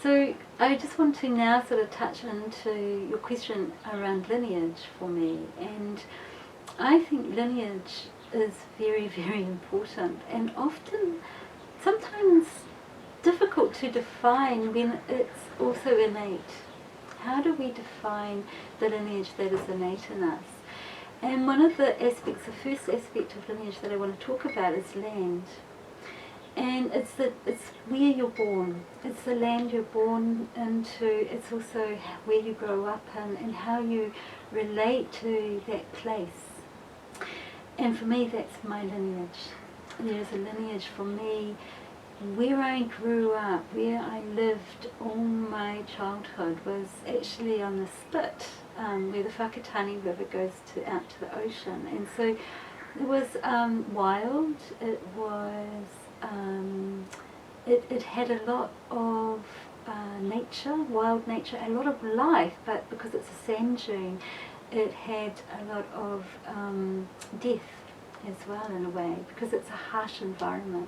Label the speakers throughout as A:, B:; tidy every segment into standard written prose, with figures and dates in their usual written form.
A: So I just want to now sort of touch into your question around lineage for me. And I think lineage is very, very important, and often, sometimes difficult to define when it's also innate. How do we define the lineage that is innate in us? And one of the aspects, the first aspect of lineage that I want to talk about is land. And it's where you're born. It's the land you're born into. It's also where you grow up in and how you relate to that place. And for me, that's my lineage. There's a lineage for me where I grew up, where I lived all my childhood was actually on the spit, where the Whakatane River goes out to the ocean. And so it was wild, it was, it had a lot of nature, wild nature, a lot of life, but because it's a sand dune, it had a lot of death as well in a way, because it's a harsh environment.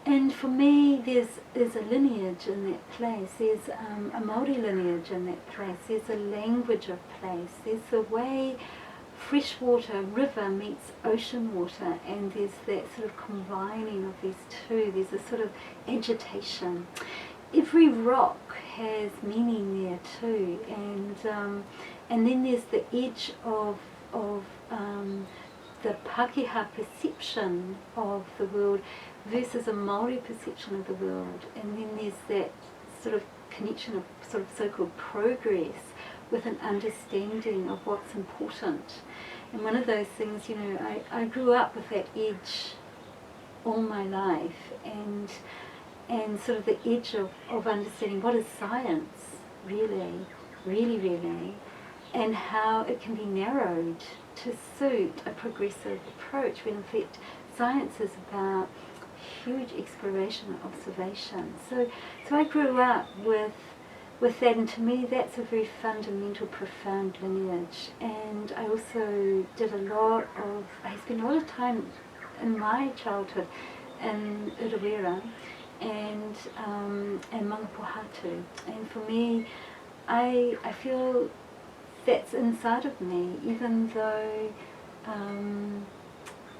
A: And for me, there's a lineage in that place. There's a Māori lineage in that place. There's a language of place. There's the way freshwater river meets ocean water, and there's that sort of combining of these two. There's a sort of agitation. Every rock has meaning there too, and then there's the edge of the Pākehā perception of the world versus a Māori perception of the world. And then there's that sort of connection of sort of so-called progress with an understanding of what's important. And one of those things, you know, I grew up with that edge all my life, and sort of the edge of understanding what is science really, and how it can be narrowed to suit a progressive approach, when in fact science is about huge exploration and observation. So I grew up with that, and to me that's a very fundamental, profound lineage. And I also did I spent a lot of time in my childhood in Urewera and Mangapohatu. And for me, I feel that's inside of me, even though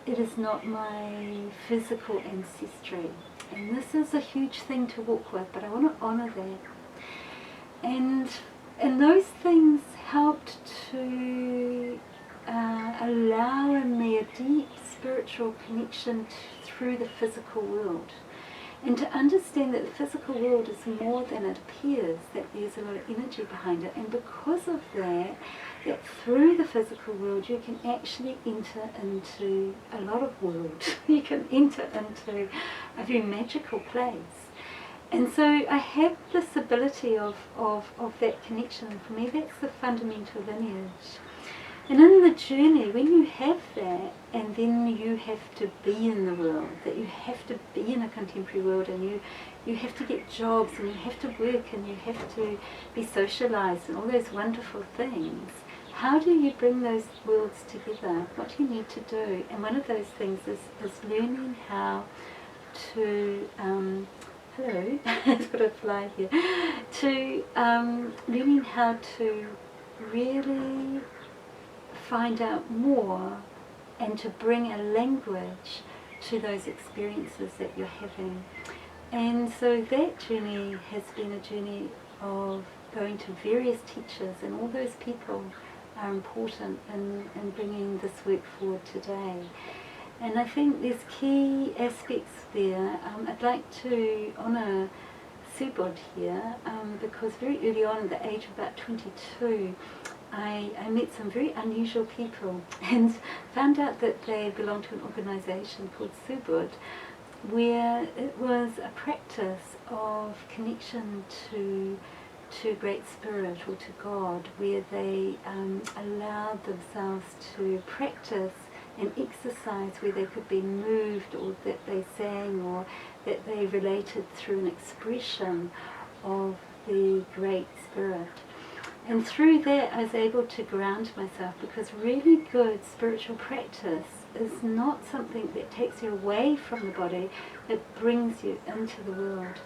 A: it is not my physical ancestry. And this is a huge thing to walk with, but I want to honour that. And those things helped to allow in me a deep spiritual connection through the physical world. And to understand that the physical world is more than it appears, that there's a lot of energy behind it. And because of that through the physical world you can actually enter into a lot of worlds. You can enter into a very magical place. And so I have this ability of that connection, and for me that's the fundamental lineage. And in the journey, when you have that, and then you have to be in the world, that you have to be in a contemporary world, and you have to get jobs, and you have to work, and you have to be socialised, and all those wonderful things, how do you bring those worlds together? What do you need to do? And one of those things is learning how to, hello, I've got a fly here, to learning how to really find out more and to bring a language to those experiences that you're having. And so that journey has been a journey of going to various teachers, and all those people are important in bringing this work forward today. And I think there's key aspects there. I'd like to honour Subodh here, because very early on, at the age of about 22, I met some very unusual people and found out that they belonged to an organisation called Subodh, where it was a practice of connection to Great Spirit or to God, where they allowed themselves to practice and exercise, where they could be moved, or that they sang, or that they related through an expression of the Great Spirit. And through that I was able to ground myself, because really good spiritual practice is not something that takes you away from the body, it brings you into the world.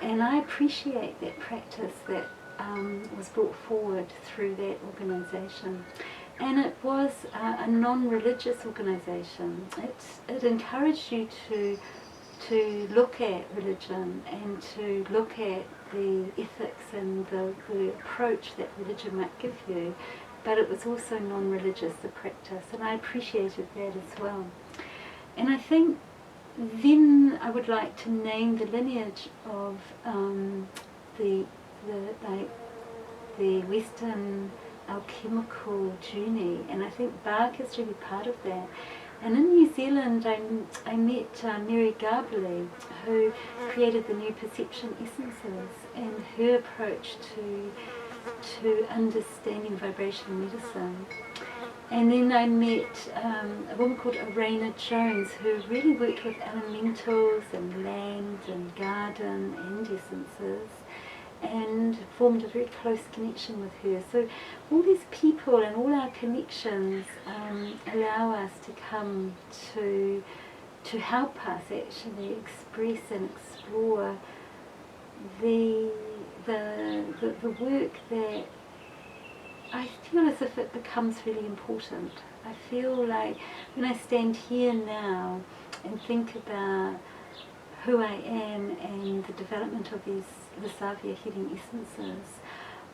A: And I appreciate that practice that was brought forward through that organisation. And it was a non-religious organisation. It encouraged you to look at religion and to look at the ethics and the approach that religion might give you, but it was also non-religious, the practice, and I appreciated that as well. And I think then I would like to name the lineage of the Western alchemical journey, and I think bark is really part of that. And in New Zealand I met Mary Garbeley, who created the new perception essences, and her approach to understanding vibration medicine. And then I met a woman called Oraina Jones, who really worked with elementals and land and garden and essences, and formed a very close connection with her. So all these people and all our connections allow us to come to help us actually express and explore the work that I feel as if it becomes really important. I feel like when I stand here now and think about who I am and the development of these Lasavia healing essences,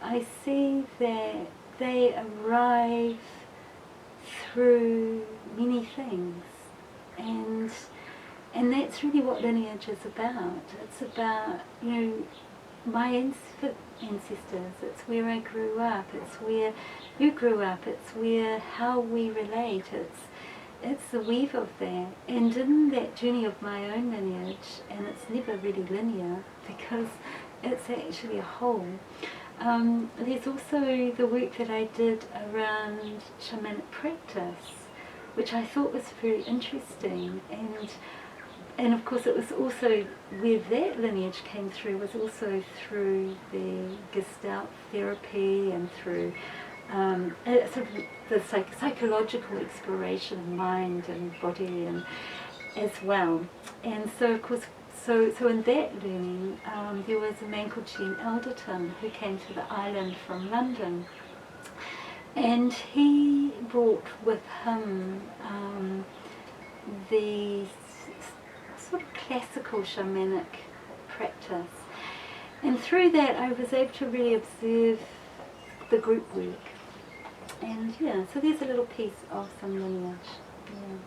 A: I see that they arrive through many things, and that's really what Lineage is about. It's about, you know, my ancestors, it's where I grew up, it's where you grew up, it's where how we relate, it's the weave of that. And in that journey of my own lineage, and it's never really linear because it's actually a whole, there's also the work that I did around shamanic practice, which I thought was very interesting, and of course it was also where that lineage came through, was also through the Gestalt therapy and through sort of the psychological exploration of mind and body and as well. And so of course, so in that learning, there was a man called Gene Elderton who came to the island from London, and he brought with him the sort of classical shamanic practice, and through that I was able to really observe the group work. And yeah, so there's a little piece of some lineage. Yeah.